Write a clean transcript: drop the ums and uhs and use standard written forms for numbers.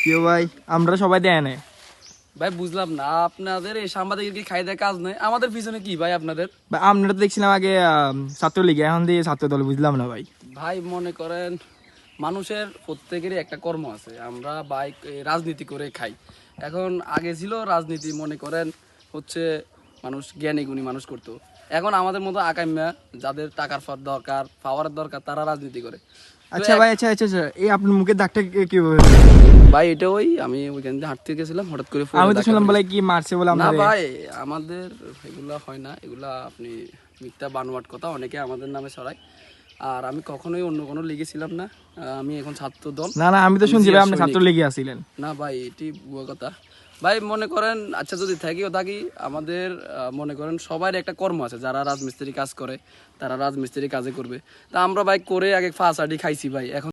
কেউ ভাই আমরা সবাই দেয় না ভাই বুঝলাম না, আপনাদের এই সাংবাদিকের কি খাই দেয় কাজ নেই? আমাদের পিছনে কি ভাই আপনাদের? ভাই আপনারা তো দেখছিলাম আগে ছাত্রলীগ, এখন দিয়ে ছাত্র দল, বুঝলাম না ভাই। ভাই মনে করেন মানুষের প্রত্যেকেরই একটা কর্ম আছে, আমরা বাইক রাজনীতি করে খাই। এখন আগে ছিল রাজনীতি মনে করেন হচ্ছে মানুষ জ্ঞানী গুণী মানুষ করতো, এখন আমাদের মতো আকাইম্যা যাদের টাকার দরকার, পাওয়ারের দরকার, তারা রাজনীতি করে। তো আচ্ছা ভাই, আচ্ছা আচ্ছা আচ্ছা, এই আপনার মুখের দাগটা কিভাবে? ভাই এটা ওই আমি ওইখান দিয়ে হাঁটতে গেছিলাম, হঠাৎ করে আমি তো শুনলাম বলে কি মারছে বলে না আপনাদের। ভাই, আমাদের এগুলা হয় না, এগুলা আপনি মিথ্যা বানোয়াট কথা অনেকে আমাদের নামে ছড়ায়। আর আমি কখনোই অন্য কোনো লিগে ছিলাম না, আমি এখন ছাত্র দল। না না, আমি তো শুনছি ভাই জিয়া আপনি সৈনিক। ছাত্রলীগে আছিলেন। না ভাই এটি ভুয়া কথা। ভাই মনে করেন আচ্ছা যদি থাকিও থাকি, আমাদের মনে করেন সবার একটা কর্ম আছে, যারা রাজমিস্ত্রি কাজ করে তারা রাজমিস্ত্রি কাজে করবে। তা আমরা ভাই করে আগে ফাঁস আডি খাইছি ভাই, এখন